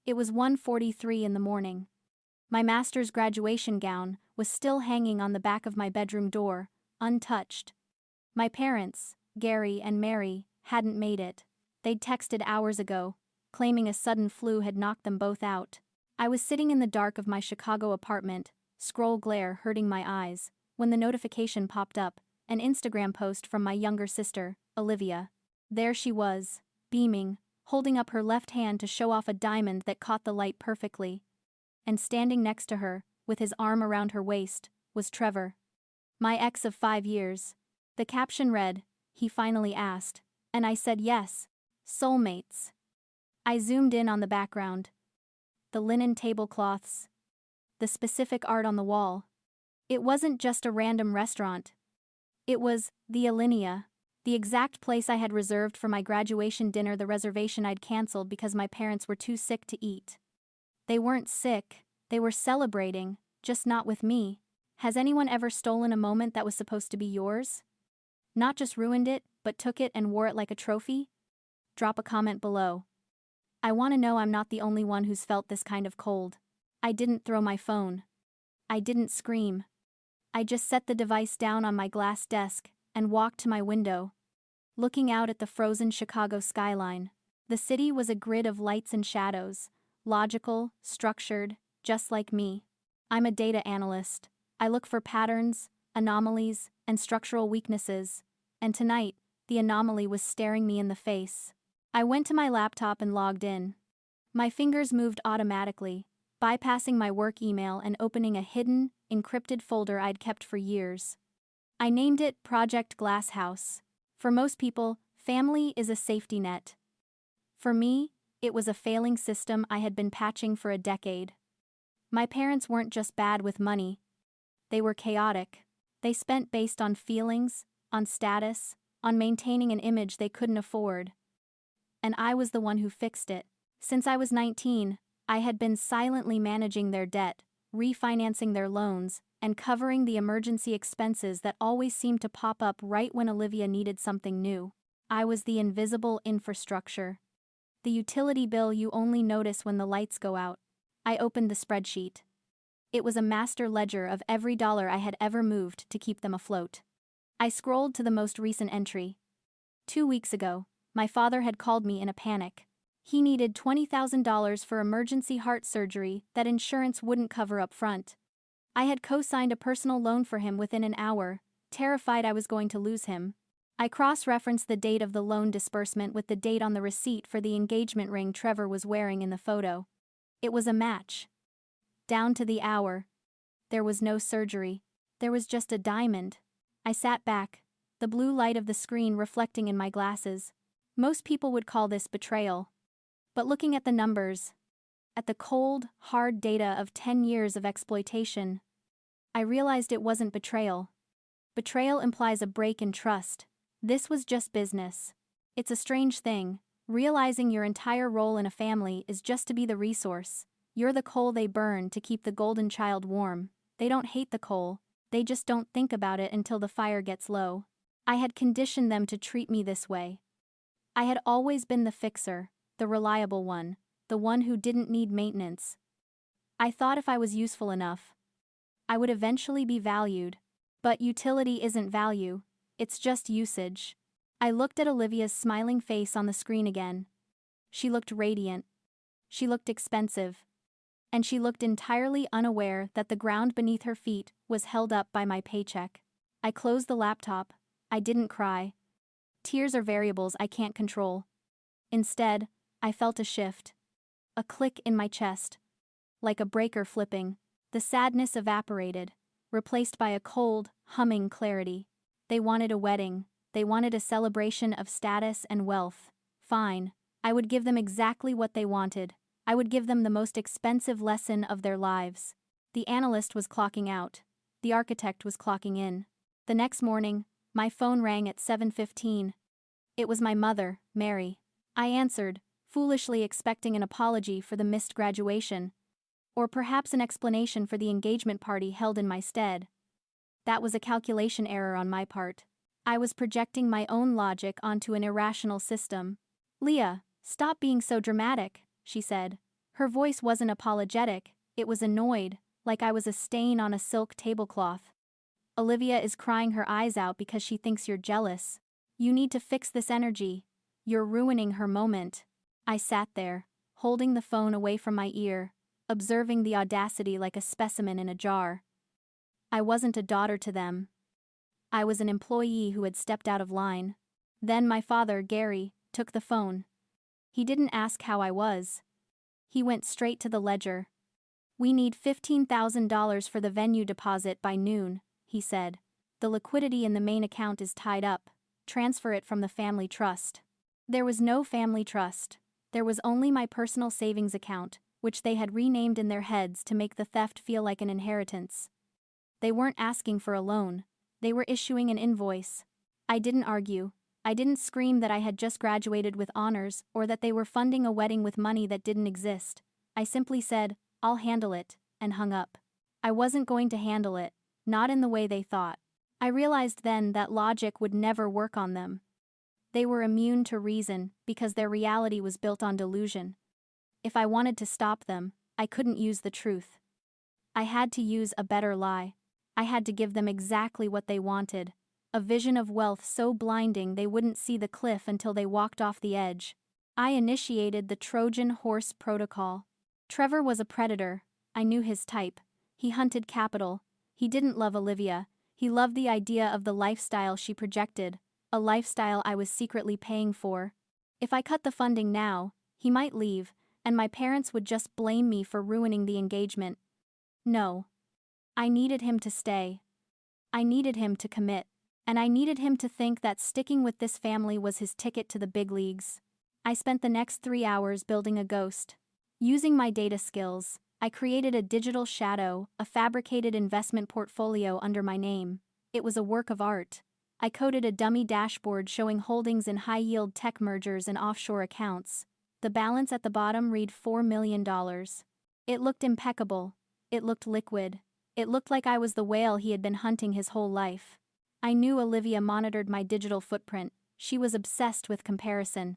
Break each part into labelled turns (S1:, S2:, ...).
S1: It was 1:43 in the morning. My master's graduation gown was still hanging on the back of my bedroom door, untouched. My parents, Gary and Mary, hadn't made it. They'd texted hours ago, claiming a sudden flu had knocked them both out. I was sitting in the dark of my Chicago apartment, scroll glare hurting my eyes, when the notification popped up, an Instagram post from my younger sister, Olivia. There she was, beaming, holding up her left hand to show off a diamond that caught the light perfectly. And standing next to her, with his arm around her waist, was Trevor. My ex of 5 years. The caption read, "He finally asked," and I said yes. Soulmates. I zoomed in on the background. The linen tablecloths. The specific art on the wall. It wasn't just a random restaurant. It was the Alinea, the exact place I had reserved for my graduation dinner, the reservation I'd canceled because my parents were too sick to eat. They weren't sick, they were celebrating, just not with me. Has anyone ever stolen a moment that was supposed to be yours? Not just ruined it, but took it and wore it like a trophy? Drop a comment below. I want to know I'm not the only one who's felt this kind of cold. I didn't throw my phone. I didn't scream. I just set the device down on my glass desk and walked to my window, looking out at the frozen Chicago skyline. The city was a grid of lights and shadows, logical, structured, just like me. I'm a data analyst. I look for patterns, anomalies, and structural weaknesses, and tonight, the anomaly was staring me in the face. I went to my laptop and logged in. My fingers moved automatically, bypassing my work email and opening a hidden, encrypted folder I'd kept for years. I named it Project Glasshouse. For most people, family is a safety net. For me, it was a failing system I had been patching for a decade. My parents weren't just bad with money. They were chaotic. They spent based on feelings, on status, on maintaining an image they couldn't afford. And I was the one who fixed it. Since I was 19, I had been silently managing their debt, refinancing their loans, and covering the emergency expenses that always seemed to pop up right when Olivia needed something new. I was the invisible infrastructure. The utility bill you only notice when the lights go out. I opened the spreadsheet. It was a master ledger of every dollar I had ever moved to keep them afloat. I scrolled to the most recent entry. 2 weeks ago, my father had called me in a panic. He needed $20,000 for emergency heart surgery that insurance wouldn't cover up front. I had co-signed a personal loan for him within an hour, terrified I was going to lose him. I cross-referenced the date of the loan disbursement with the date on the receipt for the engagement ring Trevor was wearing in the photo. It was a match. Down to the hour. There was no surgery. There was just a diamond. I sat back, the blue light of the screen reflecting in my glasses. Most people would call this betrayal. But looking at the numbers, at the cold, hard data of 10 years of exploitation, I realized it wasn't betrayal. Betrayal implies a break in trust. This was just business. It's a strange thing, realizing your entire role in a family is just to be the resource. You're the coal they burn to keep the golden child warm. They don't hate the coal, they just don't think about it until the fire gets low. I had conditioned them to treat me this way. I had always been the fixer, the reliable one, the one who didn't need maintenance. I thought if I was useful enough, I would eventually be valued. But utility isn't value, it's just usage. I looked at Olivia's smiling face on the screen again. She looked radiant. She looked expensive. And she looked entirely unaware that the ground beneath her feet was held up by my paycheck. I closed the laptop. I didn't cry. Tears are variables I can't control. Instead, I felt a shift. A click in my chest. Like a breaker flipping. The sadness evaporated, replaced by a cold, humming clarity. They wanted a wedding. They wanted a celebration of status and wealth. Fine. I would give them exactly what they wanted. I would give them the most expensive lesson of their lives. The analyst was clocking out. The architect was clocking in. The next morning, my phone rang at 7:15. It was my mother, Mary. I answered, foolishly expecting an apology for the missed graduation. Or perhaps an explanation for the engagement party held in my stead. That was a calculation error on my part. I was projecting my own logic onto an irrational system. "Leah, stop being so dramatic," she said, Her voice wasn't apologetic, it was annoyed, like I was a stain on a silk tablecloth. Olivia is crying her eyes out because she thinks you're jealous. You need to fix this energy. You're ruining her moment. I sat there, holding the phone away from my ear, observing the audacity like a specimen in a jar. I wasn't a daughter to them. I was an employee who had stepped out of line. Then my father, Gary, took the phone. He didn't ask how I was. He went straight to the ledger. "We need $15,000 for the venue deposit by noon," he said. "The liquidity in the main account is tied up. Transfer it from the family trust." There was no family trust. There was only my personal savings account, which they had renamed in their heads to make the theft feel like an inheritance. They weren't asking for a loan. They were issuing an invoice. I didn't argue. I didn't scream that I had just graduated with honors or that they were funding a wedding with money that didn't exist. I simply said, "I'll handle it," and hung up. I wasn't going to handle it, not in the way they thought. I realized then that logic would never work on them. They were immune to reason because their reality was built on delusion. If I wanted to stop them, I couldn't use the truth. I had to use a better lie. I had to give them exactly what they wanted. A vision of wealth so blinding they wouldn't see the cliff until they walked off the edge. I initiated the Trojan horse protocol. Trevor was a predator. I knew his type. He hunted capital. He didn't love Olivia. He loved the idea of the lifestyle she projected, a lifestyle I was secretly paying for. If I cut the funding now, he might leave, and my parents would just blame me for ruining the engagement. No. I needed him to stay. I needed him to commit. And I needed him to think that sticking with this family was his ticket to the big leagues. I spent the next 3 hours building a ghost. Using my data skills, I created a digital shadow, a fabricated investment portfolio under my name. It was a work of art. I coded a dummy dashboard showing holdings in high-yield tech mergers and offshore accounts. The balance at the bottom read $4 million. It looked impeccable. It looked liquid. It looked like I was the whale he had been hunting his whole life. I knew Olivia monitored my digital footprint. She was obsessed with comparison.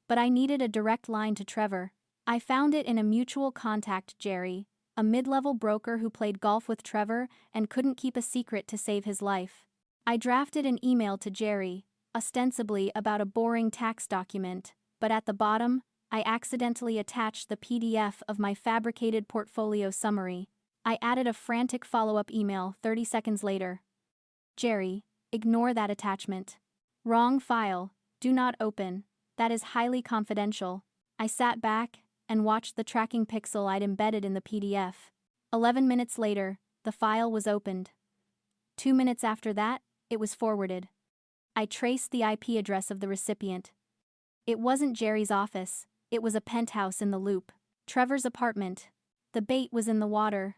S1: But I needed a direct line to Trevor. I found it in a mutual contact, Jerry, a mid-level broker who played golf with Trevor and couldn't keep a secret to save his life. I drafted an email to Jerry, ostensibly about a boring tax document, but at the bottom, I accidentally attached the PDF of my fabricated portfolio summary. I added a frantic follow-up email 30 seconds later. "Jerry, ignore that attachment. Wrong file, do not open, that is highly confidential." I sat back and watched the tracking pixel I'd embedded in the PDF. 11 minutes later, the file was opened. 2 minutes after that, it was forwarded. I traced the IP address of the recipient. It wasn't Jerry's office, it was a penthouse in the Loop. Trevor's apartment. The bait was in the water.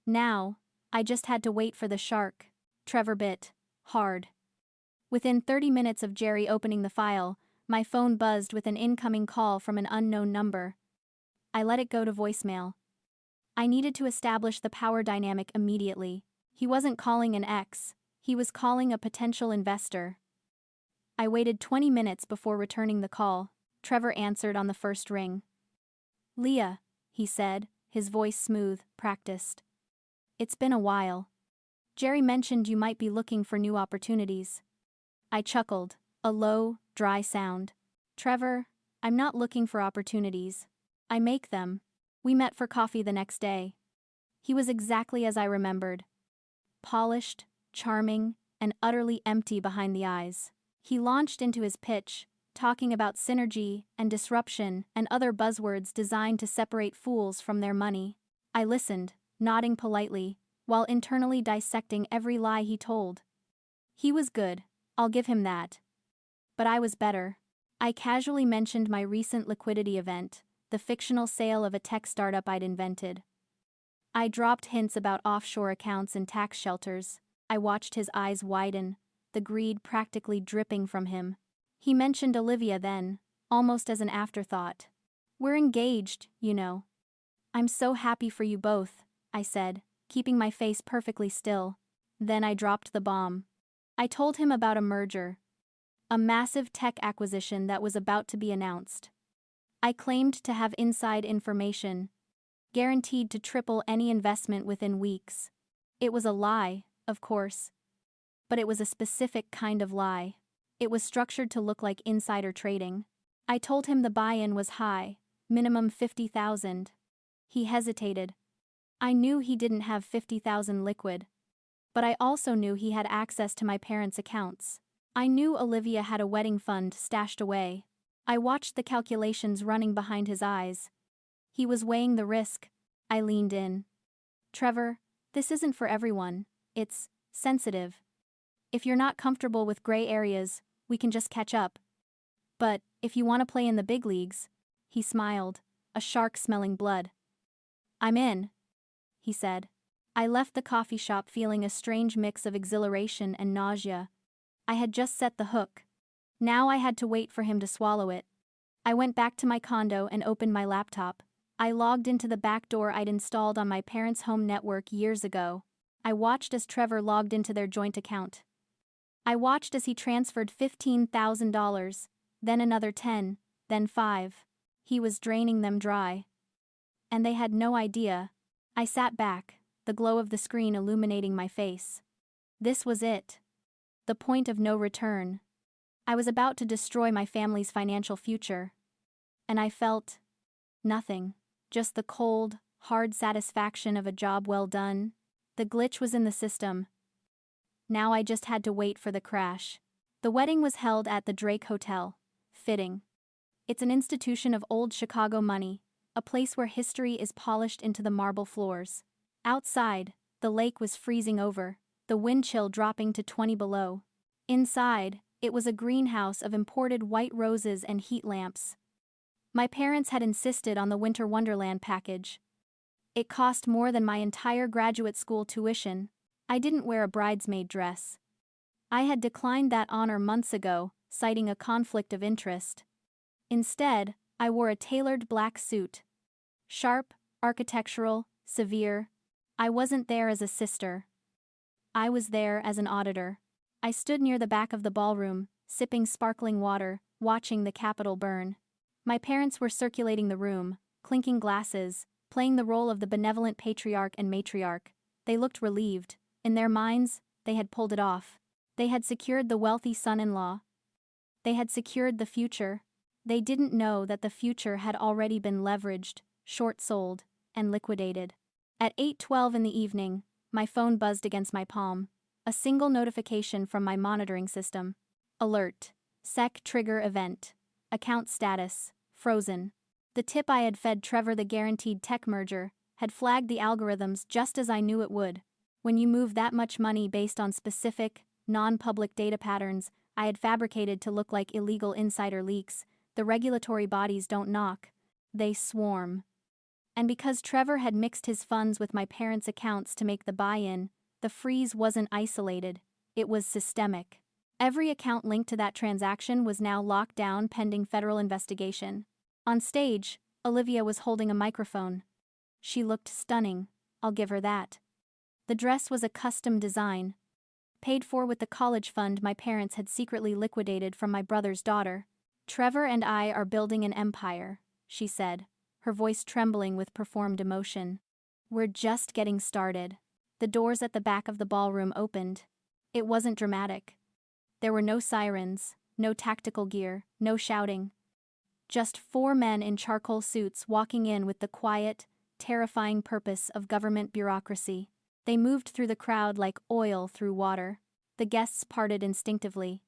S1: Now, I just had to wait for the shark. Trevor bit hard. Within 30 minutes of Jerry opening the file, my phone buzzed with an incoming call from an unknown number. I let it go to voicemail. I needed to establish the power dynamic immediately. He wasn't calling an ex, he was calling a potential investor. I waited 20 minutes before returning the call. Trevor answered on the first ring. "Leah," he said, his voice smooth, practiced. "It's been a while. Jerry mentioned you might be looking for new opportunities." I chuckled, a low, dry sound. "Trevor, I'm not looking for opportunities. I make them." We met for coffee the next day. He was exactly as I remembered. Polished, charming, and utterly empty behind the eyes. He launched into his pitch, talking about synergy and disruption and other buzzwords designed to separate fools from their money. I listened, nodding politely, while internally dissecting every lie he told. He was good, I'll give him that. But I was better. I casually mentioned my recent liquidity event, the fictional sale of a tech startup I'd invented. I dropped hints about offshore accounts and tax shelters. I watched his eyes widen, the greed practically dripping from him. He mentioned Olivia then, almost as an afterthought. "We're engaged, you know." "I'm so happy for you both," I said, keeping my face perfectly still. Then I dropped the bomb. I told him about a merger. A massive tech acquisition that was about to be announced. I claimed to have inside information, guaranteed to triple any investment within weeks. It was a lie, of course. But it was a specific kind of lie. It was structured to look like insider trading. I told him the buy-in was high, minimum 50,000. He hesitated. I knew he didn't have 50,000 liquid. But I also knew he had access to my parents' accounts. I knew Olivia had a wedding fund stashed away. I watched the calculations running behind his eyes. He was weighing the risk. I leaned in. Trevor, this isn't for everyone. It's sensitive. If you're not comfortable with gray areas, we can just catch up. But if you want to play in the big leagues, he smiled, a shark smelling blood. I'm in, he said. I left the coffee shop feeling a strange mix of exhilaration and nausea. I had just set the hook. Now I had to wait for him to swallow it. I went back to my condo and opened my laptop. I logged into the back door I'd installed on my parents' home network years ago. I watched as Trevor logged into their joint account. I watched as he transferred $15,000, then another 10, then 5. He was draining them dry. And they had no idea. I sat back, the glow of the screen illuminating my face. This was it. The point of no return. I was about to destroy my family's financial future. And I felt nothing. Just the cold, hard satisfaction of a job well done. The glitch was in the system. Now I just had to wait for the crash. The wedding was held at the Drake Hotel. Fitting. It's an institution of old Chicago money, a place where history is polished into the marble floors. Outside, the lake was freezing over, the wind chill dropping to 20 below. Inside, it was a greenhouse of imported white roses and heat lamps. My parents had insisted on the Winter Wonderland package. It cost more than my entire graduate school tuition. I didn't wear a bridesmaid dress. I had declined that honor months ago, citing a conflict of interest. Instead, I wore a tailored black suit. Sharp, architectural, severe. I wasn't there as a sister. I was there as an auditor. I stood near the back of the ballroom, sipping sparkling water, watching the Capitol burn. My parents were circulating the room, clinking glasses, playing the role of the benevolent patriarch and matriarch. They looked relieved. In their minds, they had pulled it off. They had secured the wealthy son-in-law. They had secured the future. They didn't know that the future had already been leveraged, short-sold, and liquidated. At 8:12 in the evening, my phone buzzed against my palm. A single notification from my monitoring system. Alert. SEC trigger event. Account status. Frozen. The tip I had fed Trevor, the guaranteed tech merger, had flagged the algorithms just as I knew it would. When you move that much money based on specific, non-public data patterns I had fabricated to look like illegal insider leaks, the regulatory bodies don't knock. They swarm. And because Trevor had mixed his funds with my parents' accounts to make the buy-in, the freeze wasn't isolated, it was systemic. Every account linked to that transaction was now locked down pending federal investigation. On stage, Olivia was holding a microphone. She looked stunning, I'll give her that. The dress was a custom design, paid for with the college fund my parents had secretly liquidated from my brother's daughter. Trevor and I are building an empire, she said, her voice trembling with performed emotion. We're just getting started. The doors at the back of the ballroom opened. It wasn't dramatic. There were no sirens, no tactical gear, no shouting. Just 4 men in charcoal suits walking in with the quiet, terrifying purpose of government bureaucracy. They moved through the crowd like oil through water. The guests parted instinctively.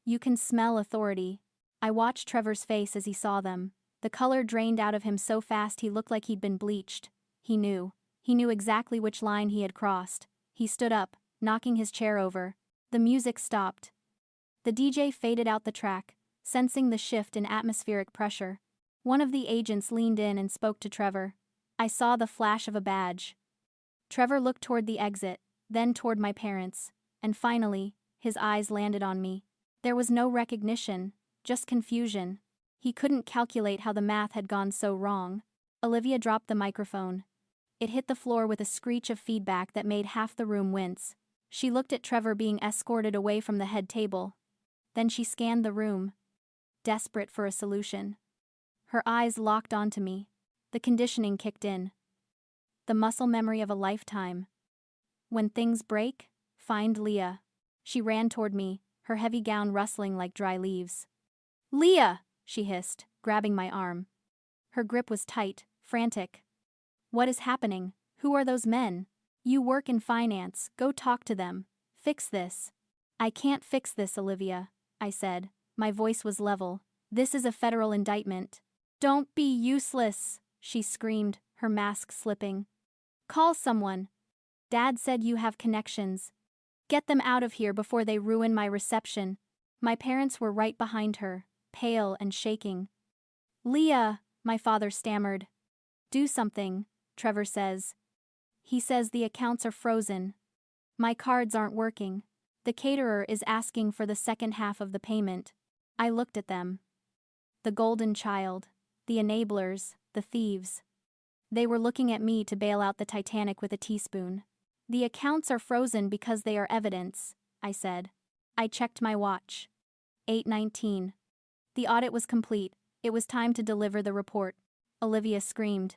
S1: You can smell authority. I watched Trevor's face as he saw them. The color drained out of him so fast he looked like he'd been bleached. He knew. He knew exactly which line he had crossed. He stood up, knocking his chair over. The music stopped. The DJ faded out the track, sensing the shift in atmospheric pressure. One of the agents leaned in and spoke to Trevor. I saw the flash of a badge. Trevor looked toward the exit, then toward my parents, and finally, his eyes landed on me. There was no recognition, just confusion. He couldn't calculate how the math had gone so wrong. Olivia dropped the microphone. It hit the floor with a screech of feedback that made half the room wince. She looked at Trevor being escorted away from the head table. Then she scanned the room, desperate for a solution. Her eyes locked onto me. The conditioning kicked in. The muscle memory of a lifetime. When things break, find Leah. She ran toward me, her heavy gown rustling like dry leaves. Leah! She hissed, grabbing my arm. Her grip was tight, frantic. What is happening? Who are those men? You work in finance, go talk to them. Fix this. I can't fix this, Olivia, I said. My voice was level. This is a federal indictment. Don't be useless, she screamed, her mask slipping. Call someone. Dad said you have connections. Get them out of here before they ruin my reception. My parents were right behind her, pale and shaking. Leah, my father stammered. Do something, Trevor says. He says the accounts are frozen. My cards aren't working. The caterer is asking for the second half of the payment. I looked at them. The golden child, the enablers, the thieves. They were looking at me to bail out the Titanic with a teaspoon. The accounts are frozen because they are evidence, I said. I checked my watch. 8:19. The audit was complete. It was time to deliver the report. Olivia screamed.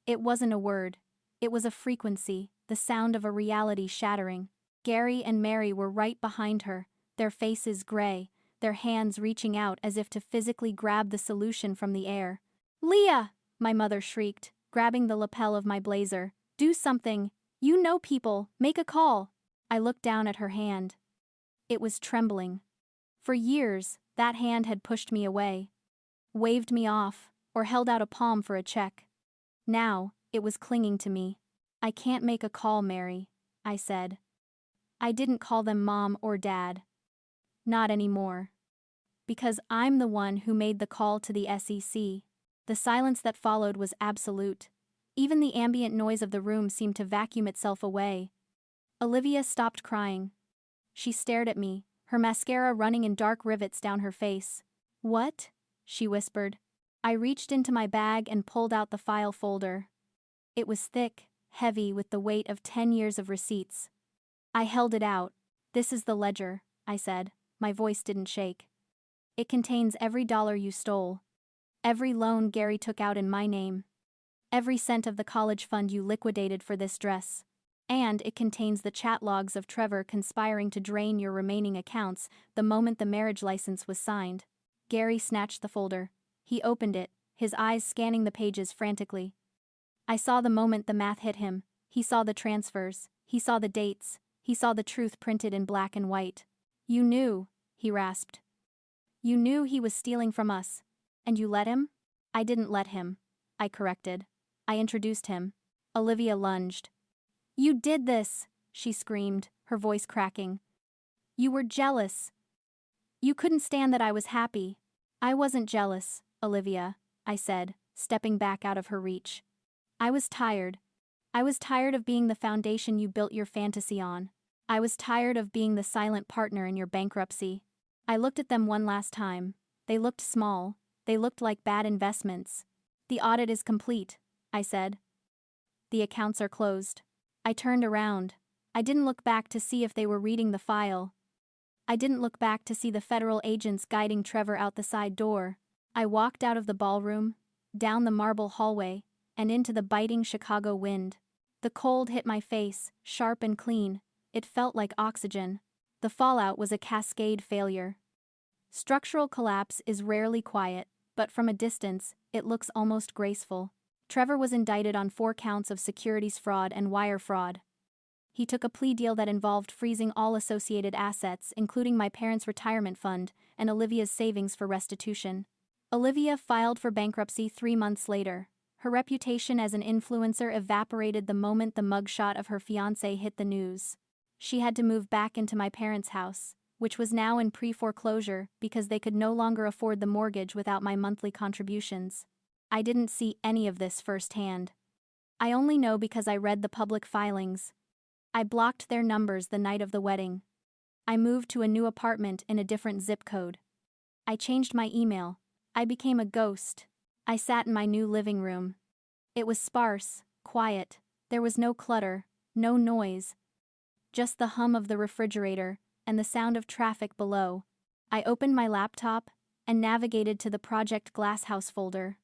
S1: It wasn't a word. It was a frequency, the sound of a reality shattering. Gary and Mary were right behind her, their faces gray, their hands reaching out as if to physically grab the solution from the air. Leah! My mother shrieked, grabbing the lapel of my blazer. Do something. You know people. Make a call. I looked down at her hand. It was trembling. For years, that hand had pushed me away, waved me off, or held out a palm for a check. Now, it was clinging to me. I can't make a call, Mary, I said. I didn't call them Mom or Dad. Not anymore. Because I'm the one who made the call to the SEC. The silence that followed was absolute. Even the ambient noise of the room seemed to vacuum itself away. Olivia stopped crying. She stared at me, her mascara running in dark rivets down her face. What? She whispered. I reached into my bag and pulled out the file folder. It was thick, heavy with the weight of 10 years of receipts. I held it out. This is the ledger, I said. My voice didn't shake. It contains every dollar you stole. Every loan Gary took out in my name. Every cent of the college fund you liquidated for this dress. And it contains the chat logs of Trevor conspiring to drain your remaining accounts the moment the marriage license was signed. Gary snatched the folder. He opened it, his eyes scanning the pages frantically. I saw the moment the math hit him. He saw the transfers. He saw the dates. He saw the truth printed in black and white. You knew, he rasped. You knew he was stealing from us. And you let him? I didn't let him, I corrected. I introduced him. Olivia lunged. You did this, she screamed, her voice cracking. You were jealous. You couldn't stand that I was happy. I wasn't jealous, Olivia, I said, stepping back out of her reach. I was tired. I was tired of being the foundation you built your fantasy on. I was tired of being the silent partner in your bankruptcy. I looked at them one last time. They looked small. They looked like bad investments. The audit is complete, I said. The accounts are closed. I turned around. I didn't look back to see if they were reading the file. I didn't look back to see the federal agents guiding Trevor out the side door. I walked out of the ballroom, down the marble hallway, and into the biting Chicago wind. The cold hit my face, sharp and clean. It felt like oxygen. The fallout was a cascade failure. Structural collapse is rarely quiet, but from a distance, it looks almost graceful. Trevor was indicted on 4 counts of securities fraud and wire fraud. He took a plea deal that involved freezing all associated assets, including my parents' retirement fund and Olivia's savings for restitution. Olivia filed for bankruptcy 3 months later. Her reputation as an influencer evaporated the moment the mugshot of her fiancé hit the news. She had to move back into my parents' house, which was now in pre-foreclosure because they could no longer afford the mortgage without my monthly contributions. I didn't see any of this firsthand. I only know because I read the public filings. I blocked their numbers the night of the wedding. I moved to a new apartment in a different zip code. I changed my email. I became a ghost. I sat in my new living room. It was sparse, quiet. There was no clutter, no noise. Just the hum of the refrigerator and the sound of traffic below. I opened my laptop, and navigated to the Project Glasshouse folder.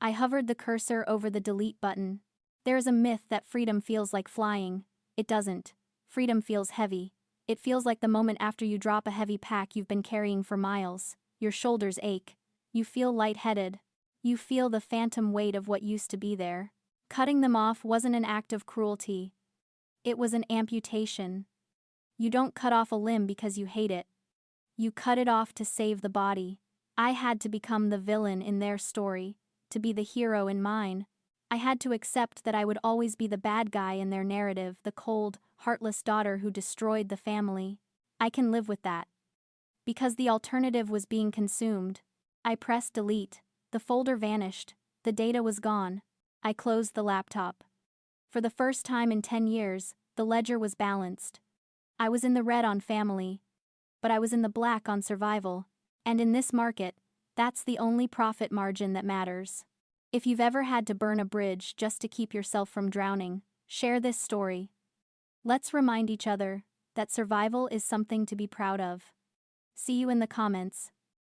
S1: I hovered the cursor over the delete button. There is a myth that freedom feels like flying. It doesn't. Freedom feels heavy. It feels like the moment after you drop a heavy pack you've been carrying for miles. Your shoulders ache. You feel lightheaded. You feel the phantom weight of what used to be there. Cutting them off wasn't an act of cruelty. It was an amputation. You don't cut off a limb because you hate it. You cut it off to save the body. I had to become the villain in their story, to be the hero in mine. I had to accept that I would always be the bad guy in their narrative, the cold, heartless daughter who destroyed the family. I can live with that. Because the alternative was being consumed. I pressed delete. The folder vanished. The data was gone. I closed the laptop. For the first time in 10 years, the ledger was balanced. I was in the red on family, but I was in the black on survival. And in this market, that's the only profit margin that matters. If you've ever had to burn a bridge just to keep yourself from drowning, share this story. Let's remind each other that survival is something to be proud of. See you in the comments.